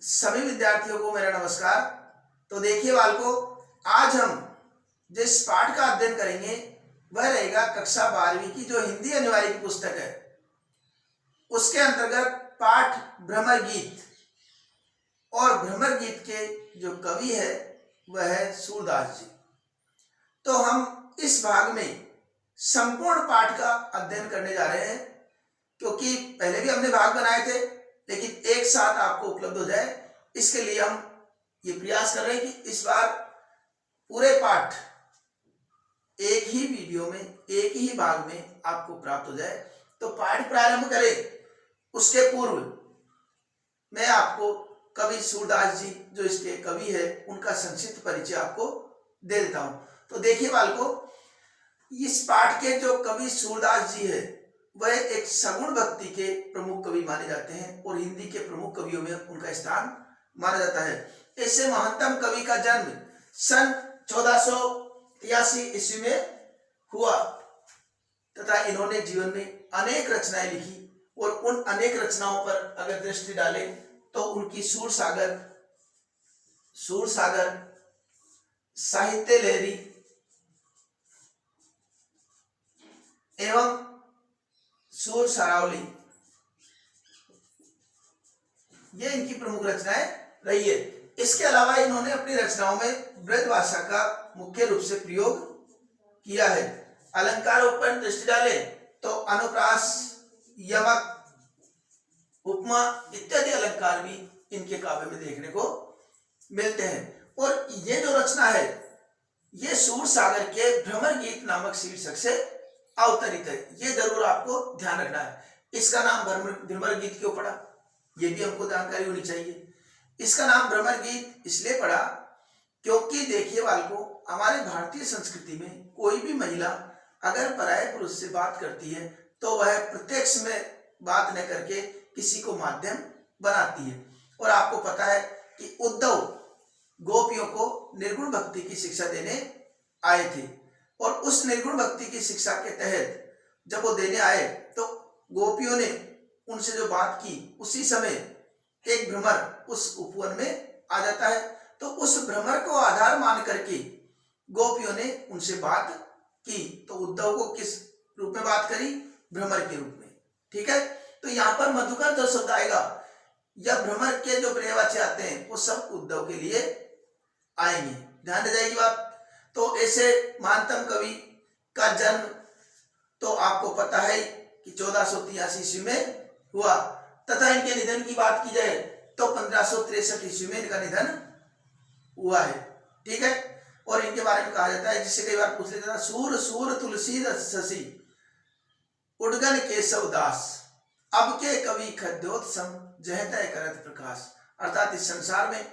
सभी विद्यार्थियों को मेरा नमस्कार। तो देखिए बालकों, आज हम जिस पाठ का अध्ययन करेंगे वह रहेगा कक्षा 12वीं की जो हिंदी अनिवार्य की पुस्तक है उसके अंतर्गत पाठ भ्रमर गीत। और भ्रमर गीत के जो कवि है वह है सूरदास जी। तो हम इस भाग में संपूर्ण पाठ का अध्ययन करने जा रहे हैं, क्योंकि पहले भी हमने भाग बनाए थे लेकिन एक साथ आपको उपलब्ध हो जाए, इसके लिए हम ये प्रयास कर रहे हैं कि इस बार पूरे पाठ एक ही वीडियो में एक ही भाग में आपको प्राप्त हो जाए। तो पाठ प्रारंभ करें उसके पूर्व मैं आपको कवि सूरदास जी जो इसके कवि है उनका संक्षिप्त परिचय आपको दे देता हूं। तो देखिए बालकों, इस पाठ के जो कवि सूरदास जी है वह एक सगुण भक्ति के प्रमुख कवि माने जाते हैं और हिंदी के प्रमुख कवियों में उनका स्थान माना जाता है। ऐसे महानतम कवि का जन्म सन 1483 ईस्वी में हुआ तथा इन्होंने जीवन में अनेक रचनाएं लिखी और उन अनेक रचनाओं पर अगर दृष्टि डालें तो उनकी सूर सागर, साहित्य लहरी एवं सूर सरावली, ये इनकी प्रमुख रचनाएं रही है। इसके अलावा इन्होंने अपनी रचनाओं में ब्रज भाषा का मुख्य रूप से प्रयोग किया है। अलंकार पर दृष्टि डालें तो अनुप्रास, यमक, उपमा इत्यादि अलंकार भी इनके काव्य में देखने को मिलते हैं। और ये जो रचना है ये सूर सागर के भ्रमर गीत नामक शीर्षक से अवतरित है। ये जरूर आपको ध्यान रखना है। इसका नाम भ्रमर गीत क्यों पड़ा, ये भी हमको जानकारी होनी चाहिए। इसका नाम भ्रमर गीत इसलिए पड़ा क्योंकि देखिए बालकों, हमारे भारतीय संस्कृति में कोई भी महिला अगर पराये पुरुष से बात करती है तो वह प्रत्यक्ष में बात न करके किसी को माध्यम बनाती है। और आपको पता है कि उद्धव गोपियों को निर्गुण भक्ति की शिक्षा देने आए थे और उस निर्गुण भक्ति की शिक्षा के तहत जब वो देने आए तो गोपियों ने उनसे जो बात की उसी समय एक भ्रमर उस उपवन में आ जाता है। तो उस भ्रमर को आधार मान करके गोपियों ने उनसे बात की। तो उद्धव को किस रूप में बात करी, भ्रमर के रूप में। ठीक है, तो यहाँ पर मधुकर जो शब्द आएगा या भ्रमर के जो पर्यायवाची आते हैं वो सब उद्धव के लिए आएंगे, ध्यान रह जाएगी बात। तो ऐसे महानतम कवि का जन्म तो आपको पता है कि 1483 ईस्वी में हुआ तथा इनके निधन की बात की जाए तो 1563 ईस्वी में इनका निधन हुआ है। ठीक है, और इनके बारे में कहा जाता है, जिससे कई बार पूछ लिया जाता है, सूर सूर तुलसी शशि उडगन केशव दास, अब के कवि खद्योत्सम जहतय करत प्रकाश। अर्थात इस संसार में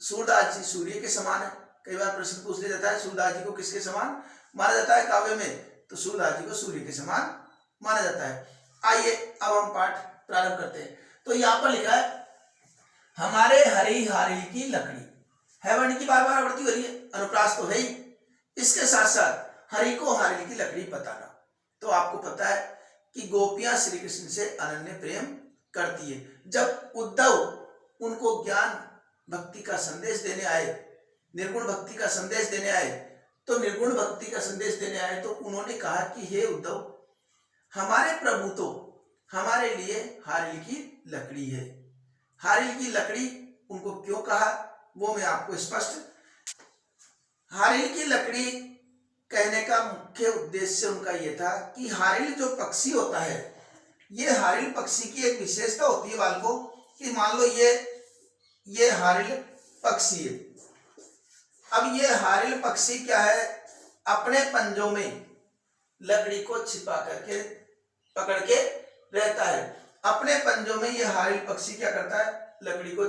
सूरदास जी सूर्य के समान है। कई बार प्रश्न पूछ लिया जाता है सूरदास जी को किसके समान माना जाता है काव्य में, तो सूरदास जी को सूर्य के समान माना जाता है। आइए अब हम पाठ प्रारंभ करते हैं। तो यहाँ पर लिखा है, हमारे हरी हारिल की लकड़ी, है वर्ण की बार बार आवृत्ति हो रही है, अनुप्रास तो है ही, इसके साथ साथ हरि को हारिल की लकड़ी बताना। तो आपको पता है कि गोपियां श्री कृष्ण से अनन्य प्रेम करती है। जब उद्धव उनको ज्ञान भक्ति का संदेश देने आए, निर्गुण भक्ति का संदेश देने आए, तो निर्गुण भक्ति का संदेश देने आए तो उन्होंने कहा कि हे उद्धव, हमारे प्रभु तो हमारे लिए हारिल की लकड़ी है। हारिल की लकड़ी उनको क्यों कहा वो मैं आपको स्पष्ट, हारिल की लकड़ी कहने का मुख्य उद्देश्य उनका यह था कि हारिल जो पक्षी होता है, ये हारिल पक्षी की एक विशेषता होती है बालकों कि मान लो ये हारिल पक्षी है। अब ये हारिल पक्षी क्या है, अपने पंजों में लकड़ी को छिपा करके पकड़ के रहता है। अपने पंजों में ये हारिल पक्षी क्या करता है, लकड़ी को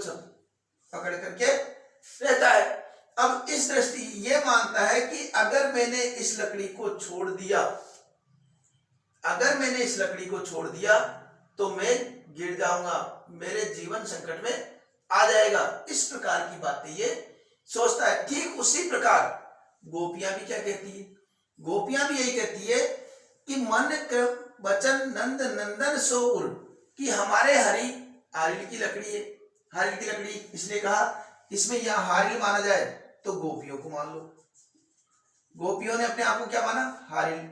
पकड़ करके रहता है। अब इस दृष्टि ये मानता है कि अगर मैंने इस लकड़ी को छोड़ दिया तो मैं गिर जाऊंगा, मेरे जीवन संकट में आ जाएगा। इस प्रकार की बातें ये सोचता है। ठीक उसी प्रकार गोपियां भी क्या कहती है, गोपियां भी यही कहती है कि मन वचन नंद नंदन सो उर, कि हमारे हरि हारिल की लकड़ी है, हारिल की लकड़ी इसलिए कहा, इसमें यहाँ हारिल माना जाए तो गोपियों को मान लो। गोपियों ने अपने आप को क्या माना? हारिल।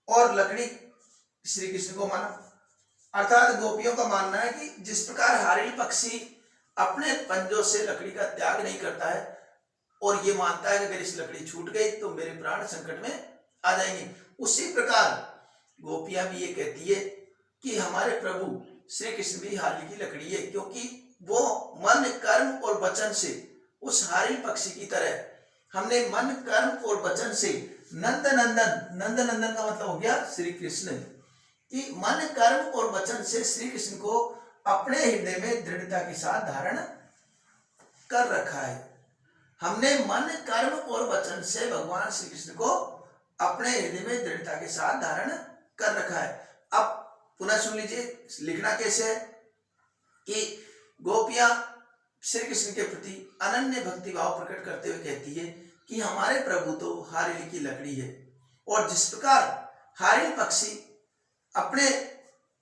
और लकड़ी श्री कृष्ण को माना। अर्थात गोपियों का मानना है कि जिस प्रकार हारिल पक्षी अपने पंजों से लकड़ी का त्याग नहीं करता है और ये मानता है कि अगर इस लकड़ी छूट गई तो मेरे प्राण संकट में आ जाएंगे, उसी प्रकार गोपियां भी ये कहती है कि हमारे प्रभु श्री कृष्ण भी हारिल की लकड़ी है, क्योंकि वो मन कर्म और वचन से उस हारिल पक्षी की तरह हमने मन कर्म और वचन से नंदनंदन, नंदनंदन का मतलब हो गया श्री कृष्ण, कि मन कर्म और वचन से श्री कृष्ण को अपने हृदय में दृढ़ता के साथ धारण कर रखा है। हमने मन कर्म और वचन से भगवान श्री कृष्ण को अपने हृदय में दृढ़ता के साथ धारण कर रखा है। अब पुनः सुन लीजिए, लिखना कैसे है कि गोपियां श्री कृष्ण के प्रति अनन्य भक्ति भाव प्रकट करते हुए कहती है कि हमारे प्रभु तो हारिल की लकड़ी है, और जिस प्रकार हारिल पक्षी अपने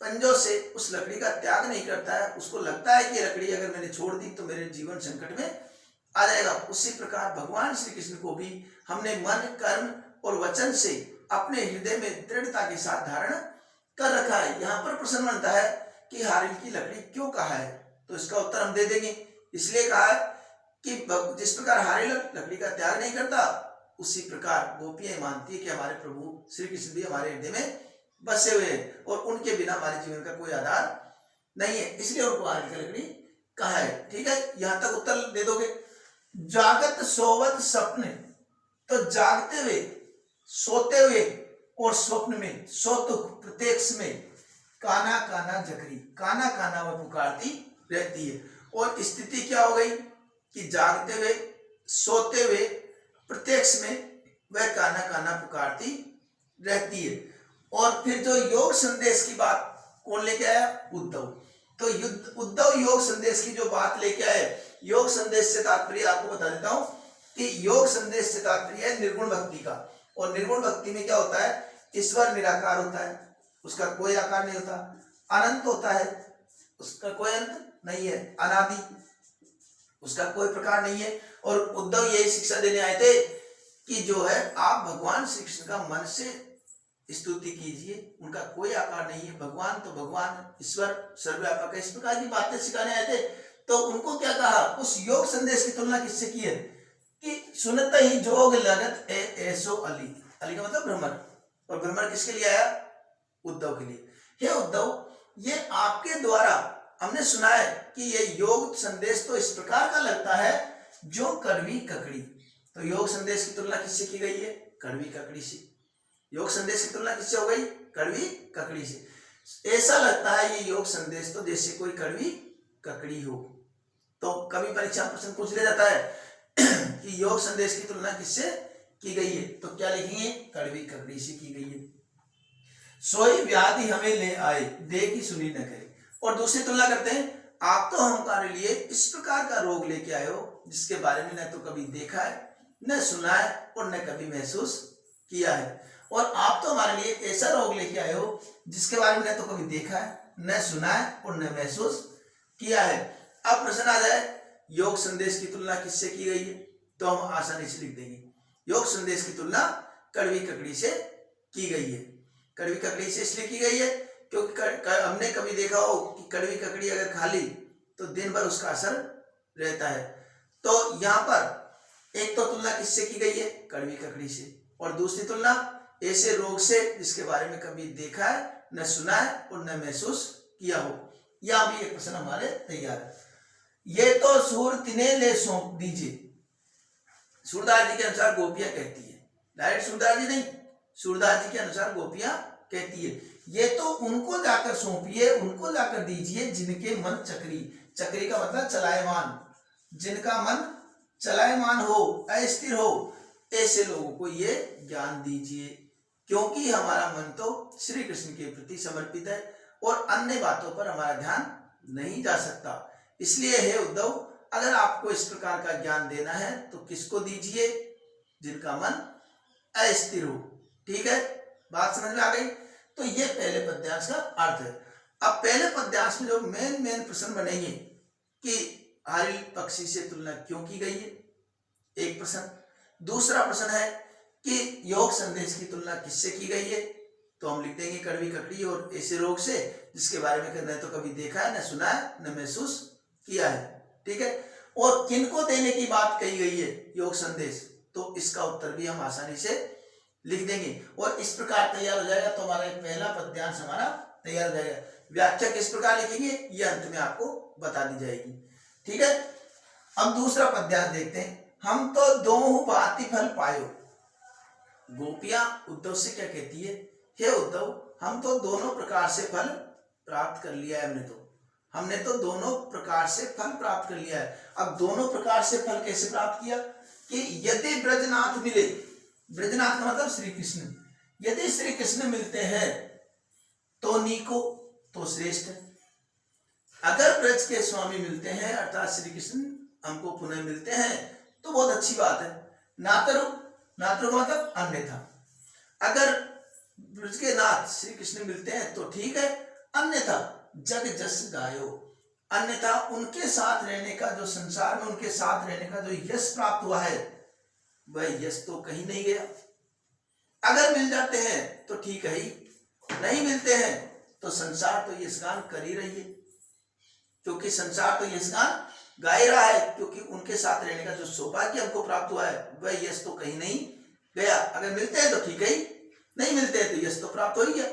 पंजों से उस लकड़ी का त्याग नहीं करता है, उसको लगता है कि लकड़ी अगर मैंने छोड़ दी तो मेरे जीवन संकट में आ जाएगा, उसी प्रकार भगवान श्री कृष्ण को भी हमने मन कर्म और वचन से अपने हृदय में दृढ़ता के साथ धारण कर रखा है। यहाँ पर प्रश्न बनता है कि हारिल की लकड़ी क्यों कहा है, तो इसका उत्तर हम दे देंगे। इसलिए कहा है कि जिस प्रकार हारिल लकड़ी का त्याग नहीं करता, उसी प्रकार गोपियां मानती है कि हमारे प्रभु श्री कृष्ण भी हमारे हृदय में बसे हुए हैं और उनके बिना हमारे जीवन का कोई आधार नहीं है, इसलिए उनको हारिल की लकड़ी कहा है। ठीक है, यहां तक उत्तर दे दोगे। जागत सोवत सपने, तो जागते हुए, सोते हुए और स्वप्न में, सोतुक प्रत्यक्ष में काना काना जकरी, काना काना वह पुकारती रहती है। और स्थिति क्या हो गई कि जागते हुए, सोते हुए, प्रत्यक्ष में वह काना काना पुकारती रहती है। और फिर जो योग संदेश की बात कौन लेके आया? उद्धव। तो उद्धव योग संदेश की जो बात लेके आए, योग संदेश से तात्पर्य आपको बता देता हूं कि योग संदेश से तात्पर्य है निर्गुण भक्ति का। और निर्गुण भक्ति में क्या होता है? ईश्वर निराकार होता है, उसका कोई आकार नहीं होता, अनंत होता है, उसका कोई अंत नहीं है, अनादि, उसका कोई प्रकार नहीं है। और उद्धव यही शिक्षा देने आए थे कि जो है आप भगवान श्री कृष्ण का मन से स्तुति कीजिए, उनका कोई आकार नहीं है, भगवान तो भगवान, ईश्वर सर्वव्यापक है, इस प्रकार की बातें सिखाने आए थे। तो उनको क्या कहा? उस योग संदेश की तुलना किससे की है कि सुनते ही जोग लगत ऐसो अली, अली का मतलब भ्रमर, और भ्रमर किसके लिए आया? उद्धव के लिए। हे उद्धव, ये आपके द्वारा हमने सुना है कि ये योग संदेश तो इस प्रकार का लगता है जो कड़वी ककड़ी। तो योग संदेश की तुलना किससे की गई है? कड़वी ककड़ी से। योग संदेश की तुलना किससे हो गई? कड़वी ककड़ी से। ऐसा लगता है ये योग संदेश तो जैसे कोई कड़वी ककड़ी हो। तो कभी परीक्षा प्रश्न पूछ लिया जाता है कि योग संदेश की तुलना किससे की गई है, तो क्या लिखेंगे? कड़वी ककड़ी से की गई है। सोई व्याधि हमें ले आए, देखी सुनी न करे। और दूसरी तुलना करते हैं, आप तो हमारे लिए इस प्रकार का रोग लेके आए हो जिसके बारे में न तो कभी देखा है, न सुना है और न कभी महसूस किया है। और आप तो हमारे लिए ऐसा रोग लेके आए हो जिसके बारे में न तो कभी देखा है, न सुना है और न महसूस किया है। अब प्रश्न आ जाए योग संदेश की तुलना किससे की गई है, तो हम आसानी से लिख देंगे योग संदेश की तुलना कड़वी ककड़ी से की गई है। कड़वी ककड़ी से इसलिए की गई है क्योंकि हमने कभी देखा हो कि कड़वी ककड़ी अगर खा ली तो दिन भर उसका असर रहता है। तो यहाँ पर एक तो तुलना किससे की गई है? कड़वी ककड़ी से। और दूसरी तुलना ऐसे रोग से जिसके बारे में कभी देखा है, न सुना है और न महसूस किया हो। यह भी एक प्रश्न हमारे तैयार है। ये तो सूर तिने ले सौंप दीजिए, सूरदास जी के अनुसार गोपियां कहती है, डायरेक्ट सूरदास जी नहीं, सूरदास जी के अनुसार गोपियां कहती है ये तो उनको जाकर सौंपिए, उनको जाकर दीजिए जिनके मन चक्री, चक्री का मतलब चलायमान, जिनका मन चलायमान हो, अस्थिर हो, ऐसे लोगों को ये ज्ञान दीजिए, क्योंकि हमारा मन तो श्री कृष्ण के प्रति समर्पित है और अन्य बातों पर हमारा ध्यान नहीं जा सकता। इसलिए हे उद्धव, अगर आपको इस प्रकार का ज्ञान देना है तो किसको दीजिए? जिनका मन अस्थिर हो। ठीक है, बात समझ में आ गई? तो ये पहले पद्यांश का अर्थ है। अब पहले पद्यांश में जो मेन प्रश्न बनेंगे कि हरिल पक्षी से तुलना क्यों की गई है, एक प्रश्न। दूसरा प्रश्न है कि योग संदेश की तुलना किससे की गई है, तो हम लिख देंगे कड़वी ककड़ी और ऐसे रोग से जिसके बारे में न तो कभी देखा है, न सुना है, न महसूस किया है। ठीक है, और किनको देने की बात कही गई है योग संदेश, तो इसका उत्तर भी हम आसानी से लिख देंगे और इस प्रकार तैयार हो जाएगा। तो हमारा एक पहला पद्यांश हमारा तैयार हो जाएगा। व्याख्या किस प्रकार लिखेंगे ये अंत में आपको बता दी जाएगी। ठीक है, अब दूसरा पद्यांश देखते हैं। हम तो दोहु भांति फल पायो। गोपियां उद्धव से क्या कहती है, हे उद्धव हम तो दोनों प्रकार से फल प्राप्त कर लिया है, हमने तो दोनों प्रकार से फल प्राप्त कर लिया है। अब दोनों प्रकार से फल कैसे प्राप्त किया कि यदि ब्रजनाथ मिले, ब्रजनाथ का मतलब श्री कृष्ण, यदि श्री कृष्ण मिलते हैं तो नीको, तो श्रेष्ठ। अगर ब्रज के स्वामी मिलते हैं अर्थात श्री कृष्ण हमको पुनः मिलते हैं तो बहुत अच्छी बात है। नातरु, नातरु का मतलब अन्यथा, अगर ब्रज के नाथ श्री कृष्ण मिलते हैं तो ठीक है, अन्यथा जग जस गायो, अन्यथा उनके साथ रहने का जो संसार में उनके साथ रहने का जो यश प्राप्त हुआ है वह यश तो कहीं नहीं गया। अगर मिल जाते हैं तो ठीक है ही, नहीं मिलते हैं तो संसार तो यशगान कर ही रही है, क्योंकि संसार तो यशगान गा ही रहा है, क्योंकि उनके साथ रहने का जो सौभाग्य हमको प्राप्त हुआ है वह यश तो कहीं नहीं गया। अगर मिलते हैं तो ठीक है ही, नहीं मिलते हैं तो यश तो प्राप्त हो ही गया।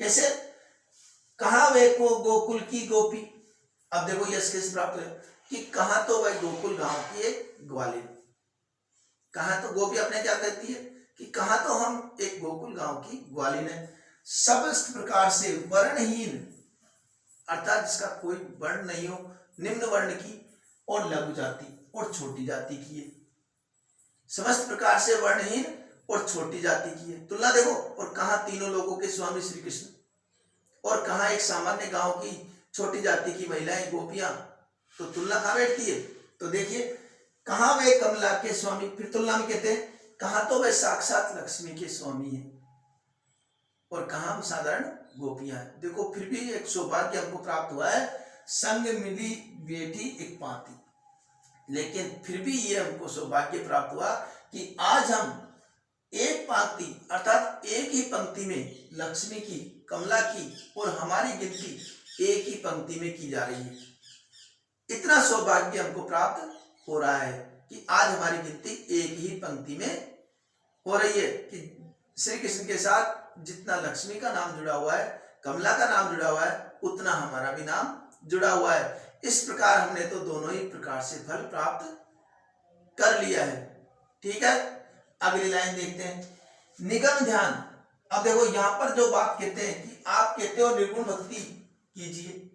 कैसे, कहा वे को गोकुल की गोपी, अब देखो यश कैसे प्राप्त हुआ कि कहा तो वह गोकुल गांव की एक ग्वालिन, कहा तो गोपी अपने क्या कहती है कि कहा तो हम एक गोकुल गांव की ग्वालिन है, समस्त प्रकार से वर्णहीन अर्थात जिसका कोई वर्ण नहीं हो, निम्न वर्ण की और लघु जाति और छोटी जाति की है, समस्त प्रकार से वर्णहीन और छोटी जाति की है। तुलना देखो, और कहा तीनों लोगों के स्वामी श्री कृष्ण और कहा एक सामान्य गांव की छोटी जाति की महिलाएं गोपियां, तो तुलना कहां बैठती है, तो देखिए कहां वे कमला के स्वामी, फिर तुलना में कहते हैं कहां तो वे साक्षात लक्ष्मी के स्वामी है और कहां हम साधारण गोपियां हैं। देखो फिर भी एक सौभाग्य हमको प्राप्त हुआ है, संग मिली बेटी एक पाती, लेकिन फिर भी ये हमको सौभाग्य प्राप्त हुआ कि आज हम एक पंक्ति अर्थात एक ही पंक्ति में लक्ष्मी की, कमला की और हमारी गिनती एक ही पंक्ति में की जा रही है। इतना सौभाग्य हमको प्राप्त हो रहा है कि आज हमारी गिनती एक ही पंक्ति में हो रही है कि श्री कृष्ण के साथ जितना लक्ष्मी का नाम जुड़ा हुआ है, कमला का नाम जुड़ा हुआ है, उतना हमारा भी नाम जुड़ा हुआ है। इस प्रकार हमने तो दोनों ही प्रकार से फल प्राप्त कर लिया है। ठीक है, अगली लाइन देखते हैं, निगम ध्यान। अब देखो यहां पर जो बात कहते हैं कि आप कहते हो निर्गुण भक्ति कीजिए,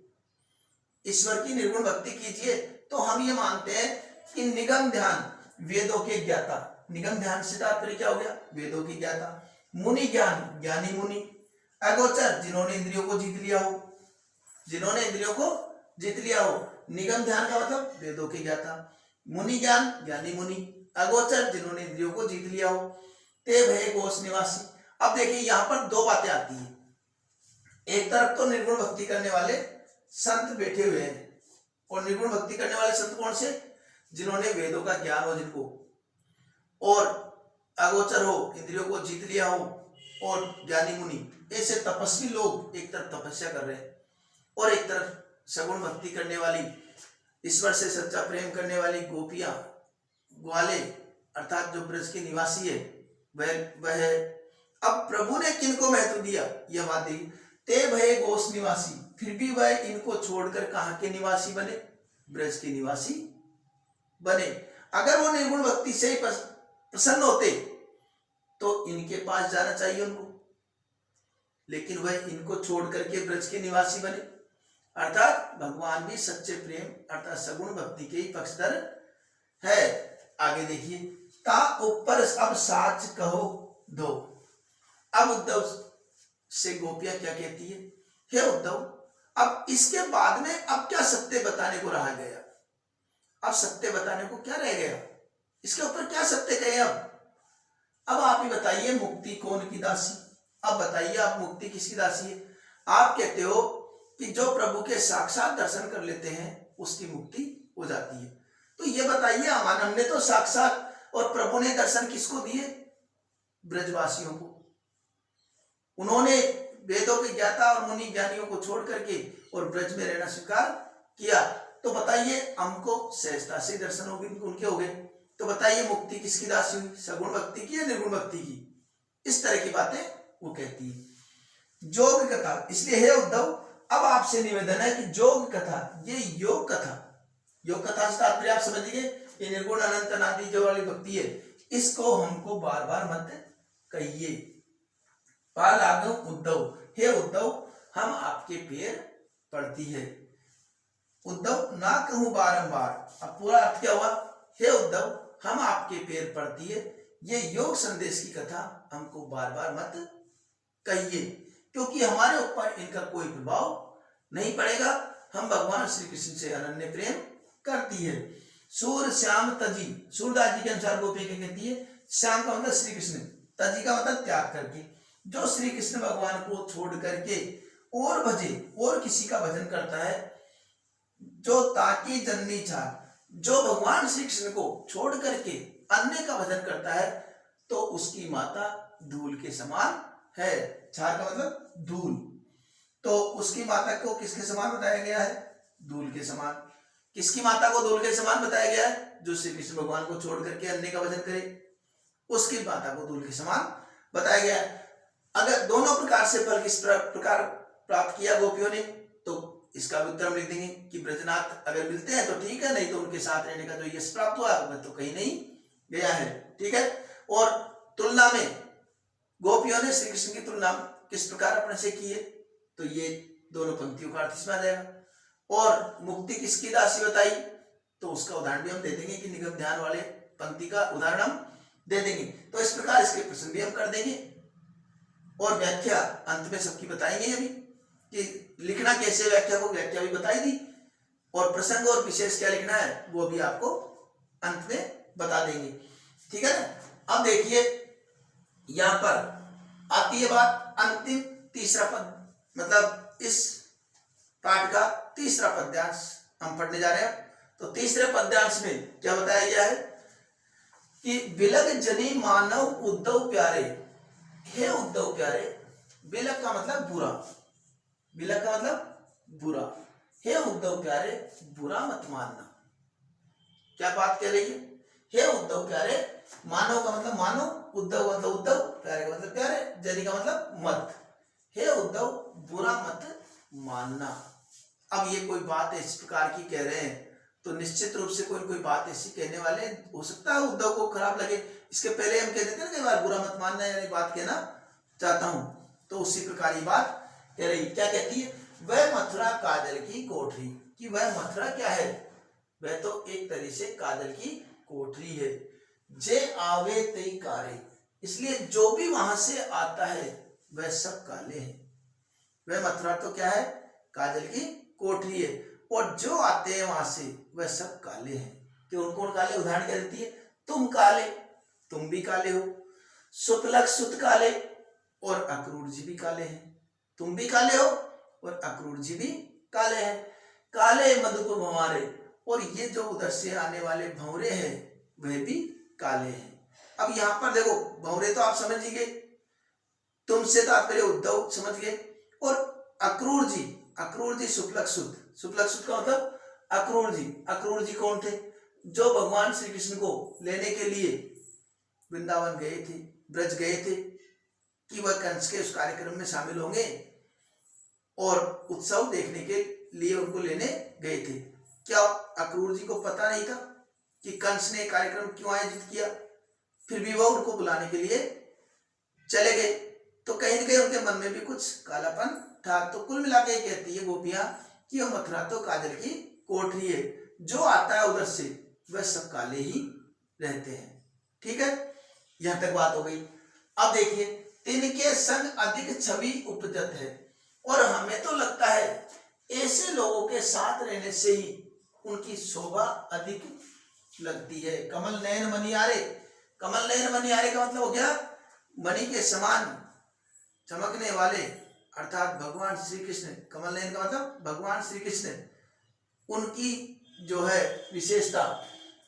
ईश्वर की निर्गुण भक्ति कीजिए, तो हम ये मानते हैं कि निगम ध्यान वेदों के ज्ञाता, निगम ध्यान से तात्पर्य क्या हो गया, वेदों की ज्ञाता, मुनि ज्ञान ज्ञानी मुनि, अगोचर जिन्होंने इंद्रियों को जीत लिया हो, जिन्होंने इंद्रियों को जीत लिया हो, निगम ध्यान का मतलब वेदों के ज्ञाता, मुनि ज्ञान ज्ञानी मुनि, अगोचर जिन्होंने इंद्रियों को जीत लिया हो, ते भय कोश निवासी। अब देखिए यहां पर दो बातें आती है, एक तरफ तो निर्गुण भक्ति करने वाले संत बैठे हुए हैं, और निर्गुण भक्ति करने वाले संत कौन से, जिन्होंने वेदों का ज्ञान हो जिनको, और अगोचर हो, इंद्रियों को जीत लिया हो, और ज्ञानी मुनि, ऐसे तपस्वी लोग एक तरफ तपस्या कर रहे हैं और एक तरफ सगुण भक्ति करने वाली, ईश्वर से सच्चा प्रेम करने वाली गोपियां, ग्वाले अर्थात जो ब्रज के निवासी है वह है। अब प्रभु ने किनको महत्व दिया यह बात देखिए, ते भय गोश निवासी, फिर भी वह इनको छोड़कर कहां के निवासी बने, ब्रज के निवासी बने। अगर वो निर्गुण भक्ति से ही प्रसन्न होते तो इनके पास जाना चाहिए उनको, लेकिन वह इनको छोड़ करके ब्रज के निवासी बने, अर्थात भगवान भी सच्चे प्रेम अर्थात सगुण भक्ति के ही पक्षधर है। आगे देखिए, ता ऊपर अब साच कहो दो। अब उद्धव से गोपियां क्या कहती है, हे उद्धव अब इसके बाद में अब क्या सत्य बताने को रहा गया, अब सत्य बताने को क्या रह गया, इसके ऊपर क्या सत्य कहे। अब आप ही बताइए मुक्ति कौन की दासी, अब बताइए आप मुक्ति किसकी दासी है। आप कहते हो कि जो प्रभु के साक्षात दर्शन कर लेते हैं उसकी मुक्ति हो जाती है। तो ये बताइए, हमने तो साक्षात, और प्रभु ने दर्शन किसको दिए? ब्रजवासियों को। उन्होंने वेदों के ज्ञाता और मुनि ज्ञानियों को छोड़ करके और ब्रज में रहना स्वीकार किया। तो बताइए, हमको सहजता से दर्शन हो गए, उनके हो गए। तो बताइए, मुक्ति किसकी राशि हुई? सगुण भक्ति की या निर्गुण भक्ति की? इस तरह की बातें वो कहती है। जोग कथा, इसलिए हे उद्धव, अब आपसे निवेदन है कि जोग कथा, ये योग कथा, योग कथा से तात्पर्य आप समझिए, ये निर्गुण अनंत अनादि जो वाली भक्ति है, इसको हमको बार बार मत कहिए। पालागम उद्धव, हे उद्धव, हम आपके पैर पड़ती है। उद्धव, ना कहूं बारंबार। अब पूरा अर्थ क्या हुआ? हे उद्धव, हम आपके पैर पड़ती है, ये योग संदेश की कथा हमको बार बार मत कहिए, क्योंकि हमारे ऊपर इनका कोई प्रभाव नहीं पड़ेगा। हम भगवान श्री कृष्ण से अनन्य प्रेम करती है। सूर श्याम तजी, सूरदास जी के अनुसार गोपी कहती है, श्याम का मतलब श्री कृष्ण, तजी का मतलब त्याग करके। जो श्री कृष्ण भगवान को छोड़ करके और भजे, और किसी का भजन करता है, जो ताकि जननी छाड़, जो भगवान श्री कृष्ण को छोड़ करके अन्य का भजन करता है, तो उसकी माता धूल के समान है। छाड़ का मतलब धूल, तो उसकी माता को किसके समान बताया गया है? धूल के समान। किसकी माता को धूल के समान बताया गया है? जो श्री कृष्ण भगवान को छोड़ करके अन्य का भजन करे, उसकी माता को धूल के समान बताया गया है। अगर दोनों प्रकार से फल किस प्रकार प्राप्त किया गोपियों ने, तो इसका भी उत्तर हम लिख देंगे कि ब्रजनाथ अगर मिलते हैं तो ठीक है, नहीं तो उनके साथ रहने का जो यश प्राप्त हुआ वह तो कहीं नहीं गया है। ठीक है। और तुलना में गोपियों ने श्री कृष्ण की तुलना किस प्रकार अपने से की है, तो ये दोनों पंक्तियों का अर्थ इसमें आ जाएगा। और मुक्ति किसकी राशि बताई, तो उसका उदाहरण भी हम दे देंगे कि निगम ध्यान वाले पंक्ति का उदाहरण हम दे देंगे। तो इस प्रकार इसके प्रश्न भी हम कर देंगे और व्याख्या अंत में सबकी बताएंगे अभी कि लिखना कैसे, व्याख्या को व्याख्या भी बताई दी, और प्रसंग और विशेष क्या लिखना है वो भी आपको अंत में बता देंगे। ठीक है ना। अब देखिए यहां पर आती है बात अंतिम तीसरा पद, मतलब इस पाठ का तीसरा पद्यांश हम पढ़ने जा रहे हैं। तो तीसरे पद्यांश में क्या बताया गया है कि बिलग जनी मानव उद्धव प्यारे, हे उद्धव प्यारे। बिलग का मतलब बुरा, बिलग का मतलब बुरा। हे उद्धव प्यारे, बुरा मत मानना। क्या बात कह रही है? हे उद्धव प्यारे, मानव का मतलब मानो, उद्धव का मतलब उद्धव, प्यारे का मतलब प्यारे, जनी का मतलब मत। हे उद्धव, बुरा मत मानना। अब ये कोई बात इस प्रकार की कह रहे हैं तो निश्चित रूप से कोई बात ऐसी कहने वाले, हो सकता है उद्धव को खराब लगे। इसके पहले हम कह देते हैं कई बार बुरा मत मानना, यानी बात कहना चाहता हूं, तो उसी प्रकार ये बात कह रही। क्या कहती है? वह मथुरा काजल की कोठरी, कि वह मथुरा क्या है? वह तो एक तरह से काजल की कोठरी है। जे आवे तई कारे, इसलिए जो भी वहां से आता है वह सब काले हैं। वह मथुरा तो क्या है? काजल की कोठरी है, और जो आते हैं वहां से वह सब काले हैं। कि उनको काले, उदाहरण क्या देती है? तुम काले, तुम भी काले हो। सुतलक सुत काले, और अक्रूर जी भी काले हैं। तुम भी काले हो और अक्रूर जी भी काले हैं। काले मधुपुर भंवरे, और ये जो उधर से आने वाले भंवरे हैं वह भी काले हैं। अब यहां पर देखो, भंवरे तो आप समझ गए, तुमसे तात्पर्य उद्धव समझ गए, और अक्रूर जी, अक्रूर जी सुतलक सुत, सुतलक सुत का मतलब अक्रूर जी। अक्रूर जी कौन थे? जो भगवान श्री कृष्ण को लेने के लिए वृंदावन गए थे, ब्रज गए थे, कि वह कंस के उस कार्यक्रम में शामिल होंगे और उत्सव देखने के लिए उनको लेने गए थे। क्या अक्रूर जी को पता नहीं था कि कंस ने कार्यक्रम क्यों आयोजित किया? फिर भी वह उनको बुलाने के लिए चले गए, तो कहीं न कहीं उनके मन में भी कुछ कालापन था। तो कुल मिला के कहती है गोपियां कि वह मथुरा तो काजल की कोठरी है, जो आता है उधर से वह सब काले ही रहते हैं। ठीक है, यहां तक बात हो गई। अब देखिए, तिनके संग अधिक छवि उपजत है, और हमें तो लगता है ऐसे लोगों के साथ रहने से ही उनकी शोभा अधिक लगती है। कमल नयन मनियारे, कमल नयन मनियारे का मतलब हो गया मणि के समान चमकने वाले अर्थात भगवान श्री कृष्ण, कमल नयन का मतलब भगवान श्री कृष्ण, उनकी जो है विशेषता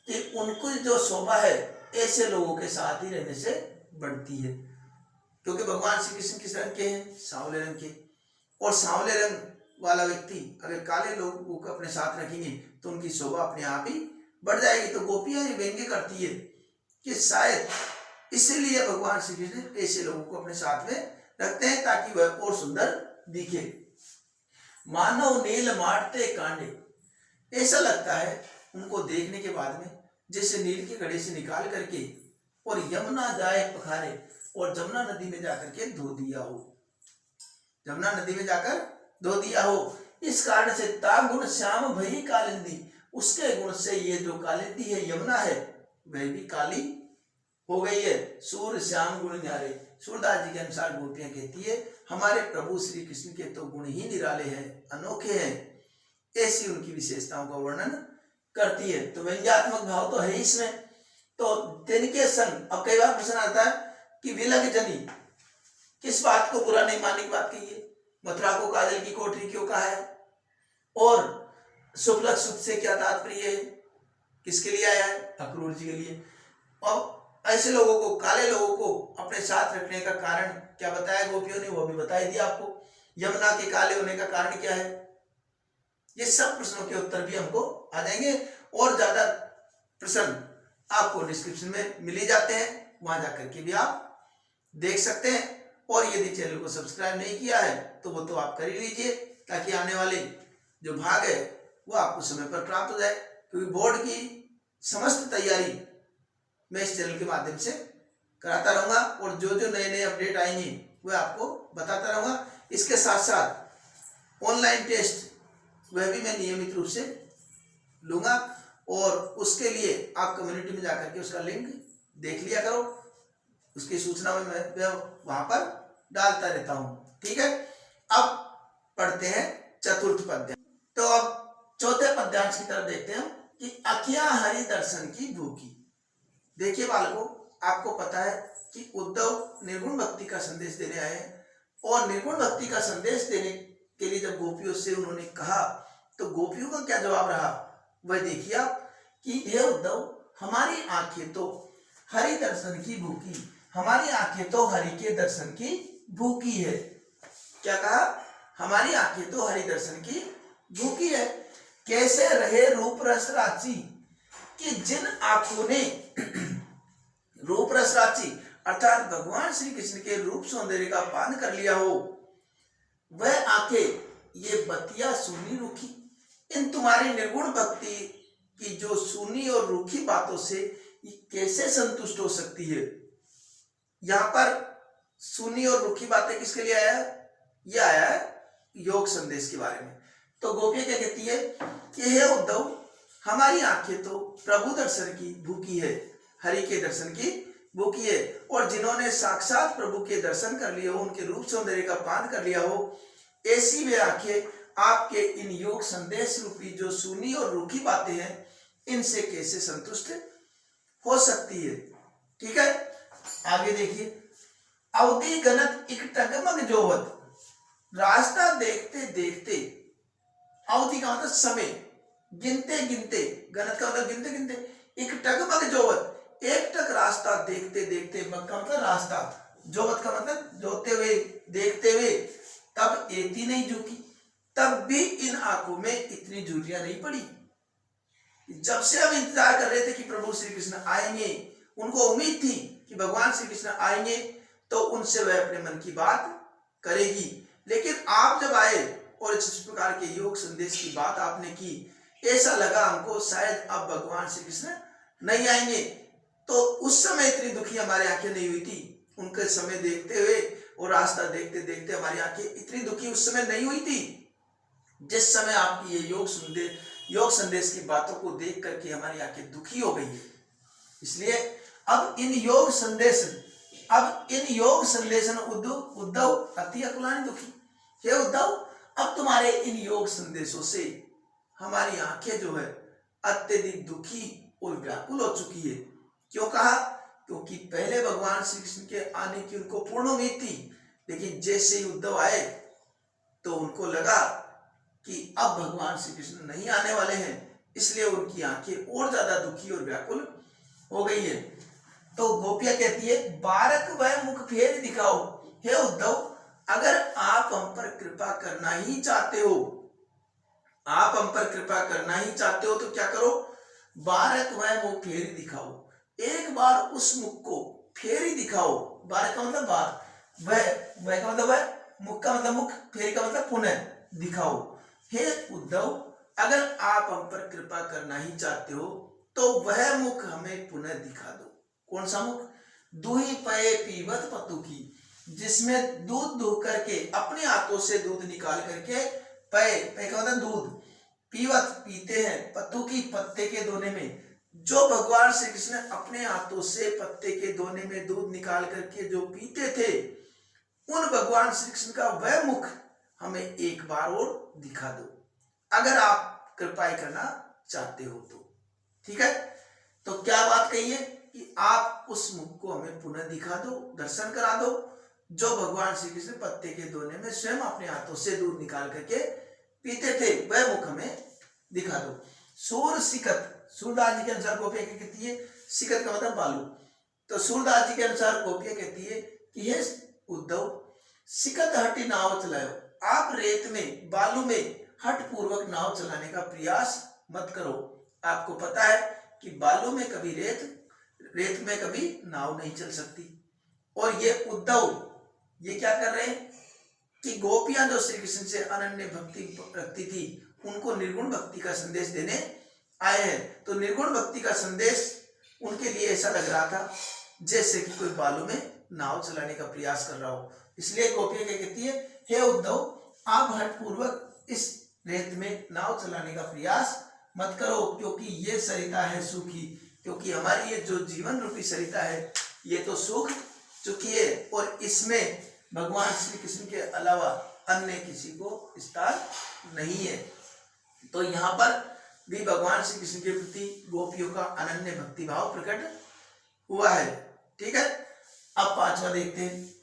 कि उनको जो शोभा है ऐसे लोगों के साथ ही रहने से बढ़ती है, क्योंकि भगवान श्री कृष्ण किस रंग के हैं? सांवले रंग के। और सांवले रंग वाला व्यक्ति अगर काले लोगों को अपने साथ रखेंगे तो उनकी शोभा अपने आप ही बढ़ जाएगी। तो गोपियां ये व्यंग्य करती है कि शायद इसीलिए भगवान श्री कृष्ण ऐसे लोगों को अपने साथ में रखते हैं ताकि वह और सुंदर दिखे। मानव नील माटते कांडे, ऐसा लगता है उनको देखने के बाद में जैसे नील के घड़े से निकाल करके और यमुना जाए पखारे, और जमुना नदी में जाकर के धो दिया हो, जमुना नदी में जाकर धो दिया हो। इस कारण से तागुण श्याम भई कालिंदी, उसके गुण से ये जो कालिंदी है यमुना है वह भी काली हो गई है। सूर श्याम गुण न्यारे, सूरदास जी के अनुसार गोपियां कहती है हमारे प्रभु श्री कृष्ण के तो गुण ही निराले हैं, अनोखे हैं, ऐसी उनकी विशेषताओं का वर्णन करती है। तो व्यंग्यात्मक भाव तो है इसमें। तो तिनके संग, अब कई बार प्रश्न आता है कि विलग जनी, किस बात को बुरा नहीं मानने की बात कही है? मथुरा को काजल की कोठरी क्यों कहा है? और शुक्लक सुध से क्या तात्पर्य है? किसके लिए आया है? अक्रूर जी के लिए। और ऐसे लोगों को, काले लोगों को अपने साथ रखने का कारण क्या बताया गोपियों ने? वो भी बता दिया आपको। यमुना के काले होने का कारण क्या है? ये सब प्रश्नों के उत्तर भी हमको आ जाएंगे। और ज्यादा प्रश्न आपको डिस्क्रिप्शन में मिल ही जाते हैं, वहां जाकर के भी आप देख सकते हैं। और यदि चैनल को सब्सक्राइब नहीं किया है तो वो तो आप कर ही लीजिए, ताकि आने वाले जो भाग है वो आपको समय पर प्राप्त हो जाए। क्योंकि बोर्ड की समस्त तैयारी मैं इस चैनल के माध्यम से कराता रहूंगा, और जो जो नए नए अपडेट आएंगे वह आपको बताता रहूंगा। इसके साथ साथ ऑनलाइन टेस्ट वह भी मैं नियमित रूप से लूंगा, और उसके लिए आप कम्युनिटी में जाकर के उसका लिंक देख लिया करो, उसकी सूचना मैं वहां पर डालता रहता हूं। ठीक है, अब पढ़ते हैं चतुर्थ पद्यांश। तो अब चौथे पद्यांश की तरफ देखते हैं कि अखियां हरि दर्शन की भूखी। देखिए बालकों, आपको पता है कि उद्धव निर्गुण भक्ति का संदेश देने आए हैं, और निर्गुण भक्ति का संदेश देने के लिए जब गोपियों से उन्होंने कहा तो गोपियों का क्या जवाब रहा वह देखिए आप कि हे उद्धव, हमारी आंखें तो हरि दर्शन की भूखी, हमारी आंखें तो हरि के दर्शन की भूखी है। क्या कहा? हमारी आंखें तो हरि दर्शन की भूखी है। कैसे रहे रूप रस राची, कि जिन आंखों ने रूप रस राची अर्थात भगवान श्री कृष्ण के रूप सौंदर्य का पान कर लिया हो, वह आंखें ये बतिया सूनी रूखी। इन तुम्हारी निर्गुण भक्ति की जो सूनी और रूखी बातों से ये कैसे संतुष्ट हो सकती है? यहां पर सूनी और रूखी बातें किसके लिए आया है? यह आया है योग संदेश के बारे में। तो गोपियां क्या कहती है कि हे उद्धव, हमारी आंखें तो प्रभु दर्शन की भूखी है, हरि के दर्शन की भूखी है, और जिन्होंने साक्षात प्रभु के दर्शन कर लिए हो, उनके रूप सौंदर्य का पान कर लिया हो, ऐसी वे आंखें आपके इन योग संदेश रूपी जो सूनी और रूखी बातें हैं इनसे कैसे संतुष्ट हो सकती है? ठीक है, आगे देखिए। अवधि गणत एक टगमग जोवत, रास्ता देखते देखते, अवधि का मतलब समय, गिनते गिनते, गणत का मतलब गिनते गिनते, एक टगमग जोवत, एक टक रास्ता देखते देखते, मग का मतलब रास्ता, जोवत का मतलब जोते हुए, देखते हुए, तब एती नहीं झुकी, तब भी इन आंखों में इतनी झुर्रियां नहीं पड़ी। जब से हम इंतजार कर रहे थे कि प्रभु श्री कृष्ण आएंगे, उनको उम्मीद थी कि भगवान श्री कृष्ण आएंगे तो उनसे वह अपने मन की बात करेगी, लेकिन आप जब आए और इस प्रकार के योग संदेश की बात आपने की, ऐसा लगा हमको शायद अब भगवान श्री कृष्ण नहीं आएंगे। तो उस समय इतनी दुखी हमारी आंखें नहीं हुई थी, उनके समय देखते हुए और रास्ता देखते देखते हमारी आंखें इतनी दुखी उस समय नहीं हुई थी जिस समय आपकी ये योग संदेश की बातों को देख करके हमारी आंखें दुखी हो गई है। इसलिए अब इन योग संदेश उद्धव अति अकुलानी दुखी। हे उद्धव, अब तुम्हारे इन योग संदेशों से हमारी आंखें जो है अत्यधिक दुखी और व्याकुल हो चुकी है। क्यों कहा? क्योंकि पहले भगवान श्री कृष्ण के आने की उनको पूर्ण उम्मीद थी, लेकिन जैसे ही उद्धव आए तो उनको लगा कि अब भगवान श्री कृष्ण नहीं आने वाले हैं, इसलिए उनकी आंखें और ज्यादा दुखी और व्याकुल हो गई है। तो गोपियां कहती है, बारक वह मुख फेर दिखाओ। हे उद्धव, अगर आप हम पर कृपा करना ही चाहते हो, आप हम पर कृपा करना ही चाहते हो तो क्या करो, बारक वह मुख फेर दिखाओ, एक बार उस मुख को फेरी दिखाओ। बारक का मतलब बार, वह का मतलब वह, मुख का मतलब मुख, फेरी का मतलब पुनः दिखाओ। हे उद्धव, अगर आप हम पर कृपा करना ही चाहते हो तो वह मुख हमें पुनः दिखा दो। कौन सा मुख? दूही पये पीवत पतु की, जिसमें दूध दूह करके, अपने हाथों से दूध निकाल करके, पय का मतलब दूध, पीवत पीते हैं, पतु की पत्ते के दोने में, जो भगवान श्री कृष्ण अपने हाथों से पत्ते के दोने में दूध निकाल करके जो पीते थे, उन भगवान श्री कृष्ण का वह मुख हमें एक बार और दिखा दो, अगर आप कृपा करना चाहते हो तो। ठीक है, तो क्या बात कही है कि आप उस मुख को हमें पुनः दिखा दो, दर्शन करा दो, जो भगवान श्री कृष्ण पत्ते के दोने में स्वयं अपने हाथों से दूध निकाल करके पीते थे, वह मुख हमें दिखा दो। सूर सिकत, सूरदास जी के अनुसार गोपियां क्या कहती है, सिकत का मतलब बालू, तो सूरदास जी के अनुसार गोपियां कहती है कि हे उद्धव, सिकत हटी नाव चलाओ, आप रेत में, बालू में हट पूर्वक नाव चलाने का प्रयास मत करो। आपको पता है कि बालू में कभी रेत में कभी नाव नहीं चल सकती। और ये उद्धव ये क्या कर रहे हैं कि गोपियां जो श्री कृष्ण से अनन्य भक्ति रखती थी, उनको निर्गुण भक्ति का संदेश देने आए हैं। तो निर्गुण भक्ति का संदेश उनके लिए ऐसा लग रहा था जैसे कि कोई बालू में नाव चलाने का प्रयास कर रहा हो। इसलिए गोपियां क्या कहती है, हे उद्धव, आप हठपूर्वक इस रेत में नाव चलाने का प्रयास मत करो, क्योंकि ये सरिता है सूखी, क्योंकि हमारी ये जो जीवन रूपी सरिता है ये तो सूख चुकी है, और इसमें भगवान श्री कृष्ण के अलावा अन्य किसी को स्थान नहीं है। तो यहाँ पर भी भगवान श्री कृष्ण के प्रति गोपियों का अनन्य भक्ति भाव प्रकट हुआ है। ठीक है, अब पांचवा देखते हैं,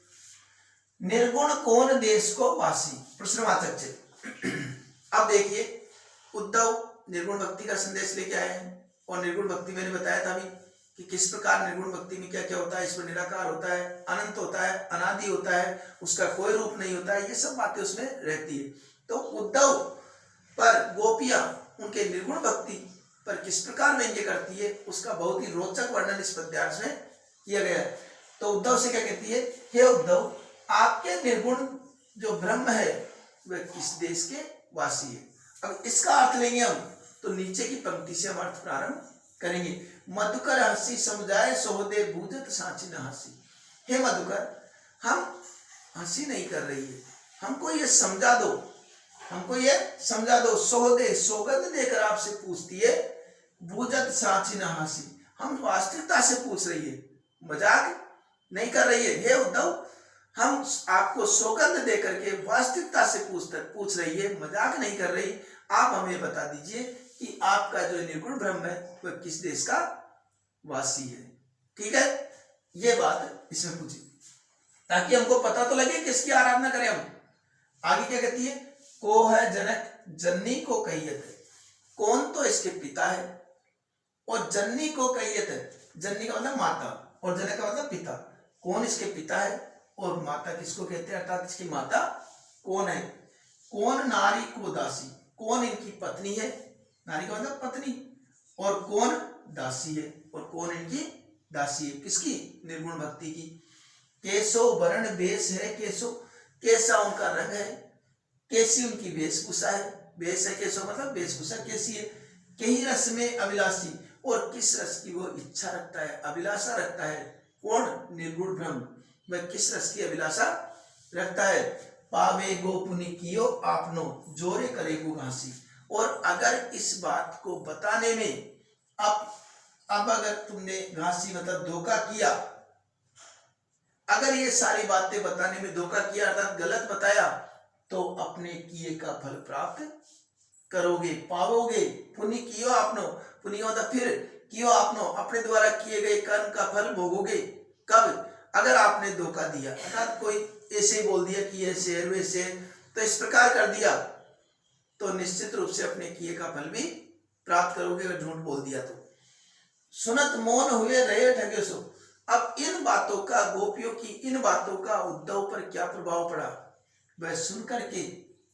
निर्गुण कौन देश को वासी, प्रश्नवाचक चिन्ह। अब देखिए, उद्धव निर्गुण भक्ति का संदेश लेके आए हैं, और निर्गुण भक्ति मैंने बताया था अभी कि किस प्रकार निर्गुण भक्ति में क्या क्या होता है, इसमें निराकार होता है, अनंत होता है, अनादि होता है, उसका कोई रूप नहीं होता है, ये सब बातें उसमें रहती है। तो उद्धव पर गोपियां उनके निर्गुण भक्ति पर किस प्रकार व्यंग्य करती है, उसका बहुत ही रोचक वर्णन इस पद्यांश में किया गया है। तो उद्धव से क्या कहती है, हे उद्धव, आपके निर्गुण जो ब्रह्म है वह किस देश के वासी है। अब इसका अर्थ लेंगे हम, तो नीचे की पंक्ति से हम अर्थ प्रारंभ करेंगे। मधुकर हंसी समुझाए सोहदे बूझत सांची न हंसी। हे मधुकर, हम हंसी नहीं कर रही है, हमको ये समझा दो, हमको ये समझा दो। सोहदे सौगंध देकर आपसे पूछती है, बूझत सांची न हंसी, हम वास्तविकता से पूछ रही है, मजाक नहीं कर रही है। हे उद्धव, हम आपको सौगंध देकर के वास्तविकता से पूछ रही है, मजाक नहीं कर रही। आप हमें बता दीजिए कि आपका जो निर्गुण ब्रह्म है वह किस देश का वासी है। ठीक है, ये बात इसमें पूछी ताकि हमको पता तो लगे किसकी आराधना करें हम। आगे क्या कहती है, को है जनक जननी को कहियत है, कौन तो इसके पिता है, और जननी को कहियत है, जननी का मतलब माता और जनक का मतलब पिता। कौन इसके पिता है और माता किसको कहते हैं, अर्थात इसकी माता कौन है। कौन नारी को दासी, कौन इनकी पत्नी है, नारी का मतलब पत्नी, और कौन दासी है, और कौन इनकी दासी है, किसकी, निर्गुण भक्ति की। केशो वर्ण वेश है, केशो कैसा उनका रंग है, कैसी उनकी वेशभूषा है, वेश है केशो मतलब वेशभूषा कैसी है। कहीं रस में अभिलाषी, और किस रस की वो इच्छा रखता है, अभिलाषा रखता है। कौन, निर्गुण ब्रह्म, वह किस रस की अभिलाषा रखता है। पावे गो पुनि कियो आपनो, जोरे करे गो घासी। और अगर इस बात को बताने में अब अगर तुमने घासी मतलब धोखा किया, अगर ये सारी बातें बताने में धोखा किया अर्थात गलत बताया, तो अपने किए का फल प्राप्त करोगे, पाओगे। पुनि कियो आपनो, पुनि मतलब फिर, कियो आपनो अपने द्वारा किए गए कर्म का फल भोगोगे। कब, अगर आपने धोखा दिया, अर्थात कोई ऐसे बोल दिया कि ऐसे है वैसे, तो इस प्रकार कर दिया तो निश्चित रूप से अपने किए का फल भी प्राप्त करोगे अगर झूठ बोल दिया तो। सुनत मौन हुए रहे ठगे सो। अब इन बातों का, गोपियों की इन बातों का उद्धव पर क्या प्रभाव पड़ा? वह सुन करके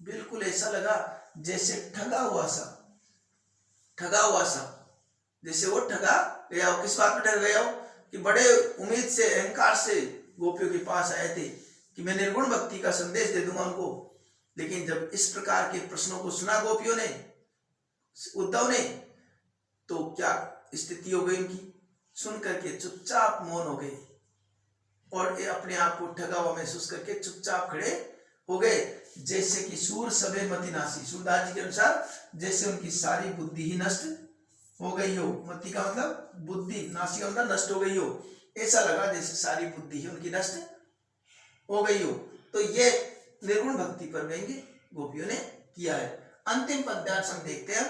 बिल्कुल ऐसा लगा जैसे ठगा हुआ सा, जैसे वो ठगा गया हो। किस बात में ठग गया हो? कि बड़े उम्मीद से, अहंकार से गोपियों के पास आए थे कि मैं निर्गुण भक्ति का संदेश दे दूंगा उनको। लेकिन जब इस प्रकार के प्रश्नों को सुना गोपियों ने, उद्धव ने, तो क्या स्थिति हो गई उनकी? सुन करके चुपचाप मौन हो गए और ये अपने आप को ठगा हुआ महसूस करके चुपचाप खड़े हो गए। जैसे कि सूर सबे मति नासी, सूरदास जी के अनुसार जैसे उनकी सारी बुद्धि ही नष्ट हो गई हो। मति का मतलब बुद्धि, नासी का मतलब नष्ट हो गई हो। ऐसा लगा जैसे सारी बुद्धि ही उनकी नष्ट हो गई हो। तो ये निर्गुण भक्ति पर व्यंग्य गोपियों ने किया है। अंतिम पद्यांश हम देखते हैं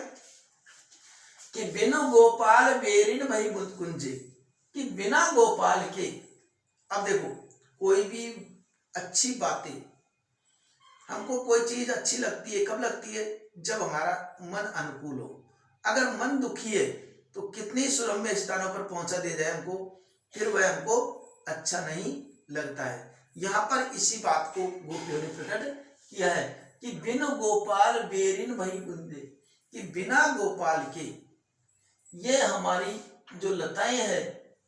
कि बिना गोपाल बेरिन भई बुध कुंजे, कि बिना गोपाल के, अब देखो कोई भी अच्छी बातें, हमको कोई चीज अच्छी लगती है, कब लगती है? जब हमारा मन अनुकूल हो। अगर मन दुखी है तो कितनी सुरम्य स्थानों पर पहुंचा दे जाए हमको, फिर वह हमको अच्छा नहीं लगता है। यहाँ पर इसी बात को गोपियों ने प्रकट किया है कि बिन गोपाल बेरिन भई कुंजे, कि बिना गोपाल के ये हमारी जो लताएं हैं,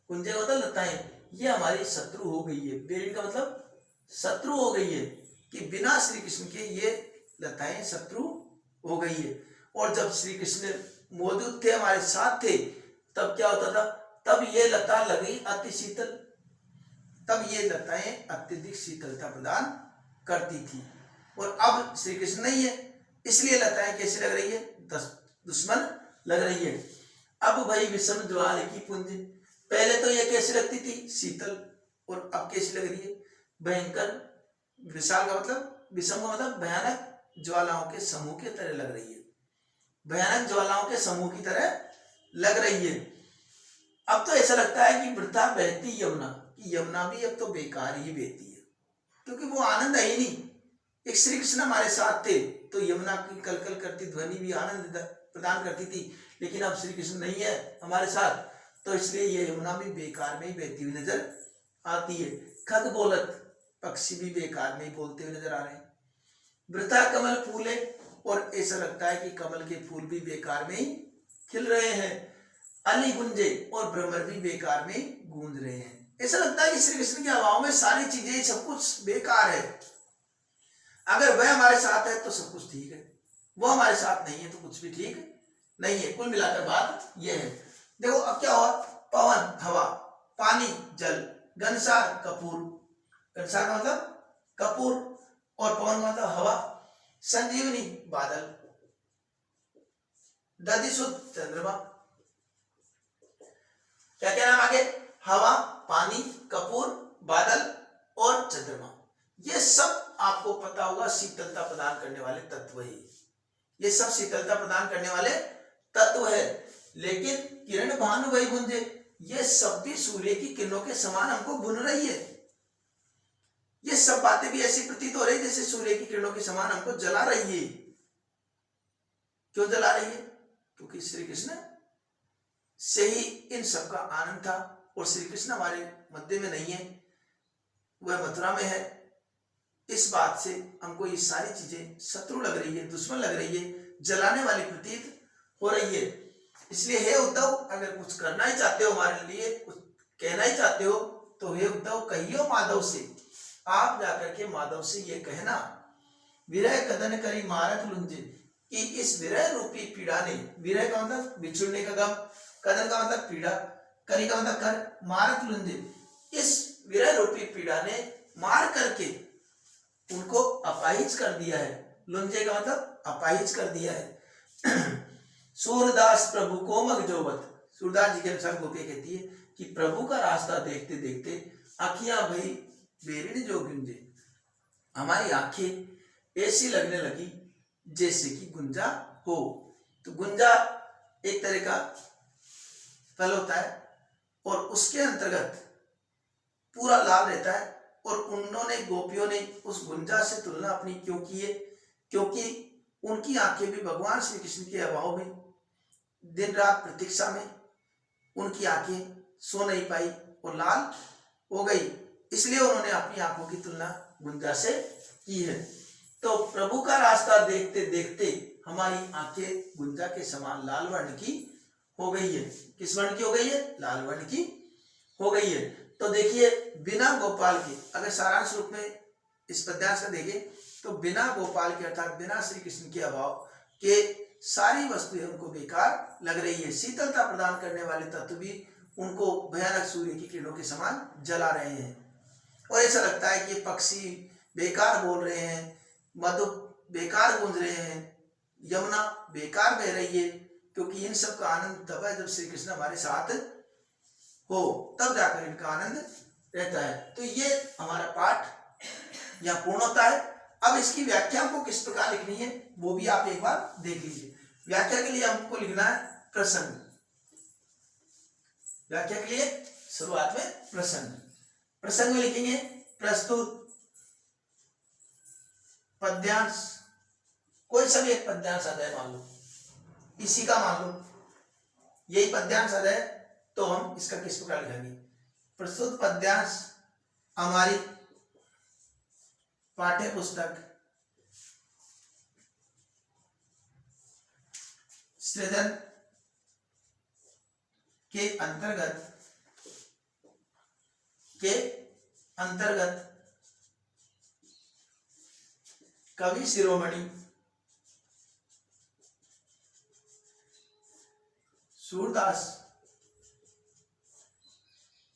कुंजे का मतलब लताएं, ये हमारी शत्रु हो गई है। बेरिन का मतलब शत्रु हो गई है, कि बिना श्री कृष्ण के ये लताएं शत्रु हो गई है। और जब श्री कृष्ण मौजूद थे, हमारे साथ थे, तब क्या होता था? तब ये लता लगी अति शीतल, तब ये लताएं अत्यधिक शीतलता प्रदान करती थी। और अब श्री कृष्ण नहीं है, इसलिए लताएं कैसी लग रही है? दुश्मन लग रही है। अब भाई विषम ज्वाल की पुंज, पहले तो ये कैसी लगती थी? शीतल, और अब कैसी लग रही है? भयंकर। विशाल का मतलब, विषम का मतलब भयानक ज्वालाओं के समूह की तरह लग रही है, भयानक ज्वालाओं के समूह की तरह लग रही है। अब तो ऐसा लगता है कि वृथा बहती यमुना, कि यमुना भी अब तो बेकार ही बहती है, क्योंकि वो आनंद है ही नहीं। एक श्री कृष्ण हमारे साथ थे तो यमुना की कलकल करती ध्वनि भी आनंद प्रदान करती थी, लेकिन अब श्री कृष्ण नहीं है हमारे साथ, तो इसलिए ये यमुना भी बेकार में ही बहती हुई नजर आती है। खग बोलत, पक्षी भी बेकार में ही बोलते हुए नजर आ रहे हैं। वृथा कमल फूले, और ऐसा लगता है कि कमल के फूल भी बेकार में ही खिल रहे हैं। अली गुंजे, और भ्रमर भी बेकार में गूंज रहे हैं। ऐसा लगता है कि श्री कृष्ण की हवाओं में सारी चीजें, सब कुछ बेकार है। अगर वह हमारे साथ है तो सब कुछ ठीक है, वो हमारे साथ नहीं है तो कुछ भी ठीक नहीं है। कुल मिलाकर बात यह है। देखो अब क्या हुआ? पवन हवा, पानी जल, घनसार कपूर, घनसार का मतलब कपूर, और पवन का मतलब हवा, संजीवनी बादल, दधिसुत चंद्रमा। क्या क्या नाम आगे? हवा, पानी, कपूर, बादल और चंद्रमा। ये सब आपको पता होगा शीतलता प्रदान करने वाले तत्व ही, ये सब शीतलता प्रदान करने वाले तत्व है। लेकिन किरण भानु वही गुंजे, ये सब भी सूर्य की किरणों के समान हमको भुन रही है। ये सब बातें भी ऐसी प्रतीत हो रही है जैसे सूर्य की किरणों के समान हमको जला रही है। क्यों जला रही है? क्योंकि श्री कृष्ण से ही इन सब का आनंद था, और श्री कृष्ण हमारे मध्य में नहीं है, वह मथुरा में है। इस बात से हमको ये सारी चीजें शत्रु लग रही है, दुश्मन लग रही है, जलाने वाली प्रतीत हो रही है। इसलिए हे उद्धव, अगर कुछ करना ही चाहते हो, हमारे लिए कुछ कहना ही चाहते हो, तो हे उद्धव कहियो माधव से, आप जाकर के माधव से ये कहना, विरह कदन करी मारत लुंजे, कि इस विरह रूपी पीड़ा ने, विरह का मतलब बिछुड़ने का गम, कदन का मतलब पीड़ा, करी का मतलब कर, मारत लुंजे, इस विरह रूपी पीड़ा ने मार करके उनको अपाहिज कर दिया है। लुंजे का मतलब अपाहिज कर दिया है। सूरदास प्रभु को मग जोवत, सूरदास जी के अनुसार गोपियां कहती है कि प्रभु का रास्ता देखते देखते आखियां भई बेरिन जो गुंजे, हमारी आंखें ऐसी लगने लगी जैसे कि गुंजा हो। तो गुंजा एक तरह का फल होता है और उसके अंतर्गत पूरा लाभ रहता है, और उन्होंने, गोपियों ने उस गुंजा से तुलना अपनी क्यों की है? क्योंकि उनकी आंखें भी भगवान श्री कृष्ण के अभाव में दिन रात प्रतीक्षा में उनकी आंखें सो नहीं पाई और लाल हो गई, इसलिए उन्होंने अपनी आंखों की तुलना गुंजा से की है। तो प्रभु का रास्ता देखते देखते हमारी आंखें गुंजा के समान लाल वर्ण की हो गई है। किस वर्ण की हो गई है? लाल वर्ण की हो गई है। तो देखिए, बिना गोपाल के, अगर सारांश रूप में इस पद्यांश का देखें तो बिना गोपाल के अर्थात बिना श्री कृष्ण के अभाव के सारी वस्तुएं उनको बेकार लग रही है। शीतलता प्रदान करने वाले तत्व भी उनको भयानक सूर्य की किरणों के समान जला रहे हैं और ऐसा लगता है कि पक्षी बेकार बोल रहे हैं, मधु बेकार गूंज रहे हैं, यमुना बेकार बह रही है, क्योंकि इन सब का आनंद तब है जब श्री कृष्ण हमारे साथ हो, तब जाकर इनका आनंद रहता है। तो ये हमारा पाठ यहाँ पूर्ण होता है। अब इसकी व्याख्या को किस प्रकार लिखनी है वो भी आप एक बार देख लीजिए। व्याख्या के लिए हमको लिखना है प्रसंग। व्याख्या के लिए शुरुआत में प्रसंग में लिखेंगे प्रस्तुत पद्यांश, कोई सा भी एक पद्यांश आ जाए, मान लो इसी का मान लो यही पद्यांश आ जाए, तो हम इसका किस प्रकार लिखेंगे? प्रस्तुत पद्यांश हमारी पाठ्य पुस्तक सृजन के अंतर्गत कवि शिरोमणि सूरदास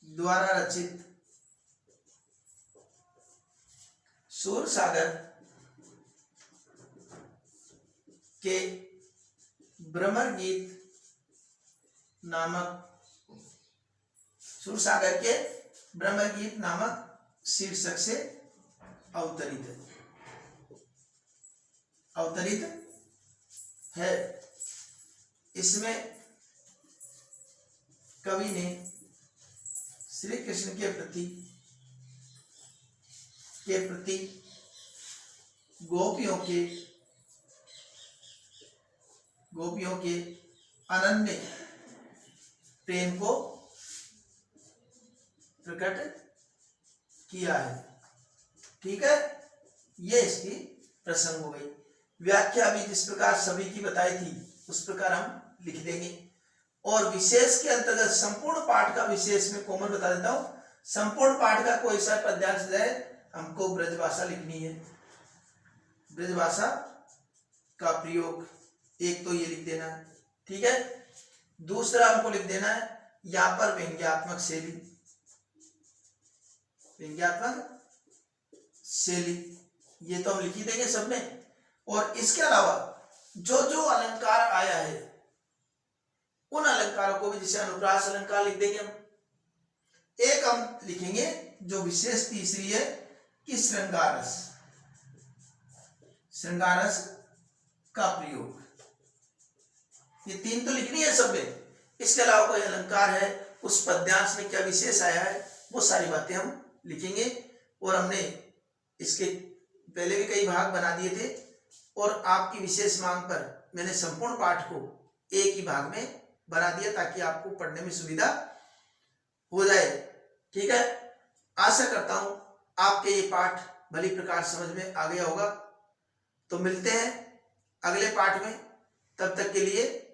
द्वारा रचित सूरसागर के भ्रमर गीत नामक शीर्षक से अवतरित है। इसमें कवि ने श्री कृष्ण के प्रति गोपियों के अनन्य प्रेम को प्रकट किया है। ठीक है, ये इसकी प्रसंग हो गई। व्याख्या भी जिस प्रकार सभी की बताई थी उस प्रकार हम लिख देंगे। और विशेष के अंतर्गत संपूर्ण पाठ का विशेष में कोमल बता देता हूं। संपूर्ण पाठ का कोई सा पद्यांश है, हमको ब्रजभाषा लिखनी है। ब्रजभाषा का प्रयोग एक तो ये लिख देना है, ठीक है। दूसरा हमको लिख देना है यहाँ पर व्यंग्यात्मक शैली, ये तो हम लिख ही देंगे सब में। और इसके अलावा जो जो अलंकार आया है उन अलंकारों को भी, जैसे अनुप्रास अलंकार लिख देंगे हम। एक हम लिखेंगे जो विशेष तीसरी है कि श्रृंगार रस का प्रयोग। ये तीन तो लिखनी है सब में। इसके अलावा कोई अलंकार है, उस पद्यांश में क्या विशेष आया है, वो सारी बातें हम लिखेंगे। और हमने इसके पहले भी कई भाग बना दिए थे और आपकी विशेष मांग पर मैंने संपूर्ण पाठ को एक ही भाग में बना दिया ताकि आपको पढ़ने में सुविधा हो जाए। ठीक है, आशा करता हूं आपके ये पाठ भली प्रकार समझ में आ गया होगा। तो मिलते हैं अगले पाठ में, तब तक के लिए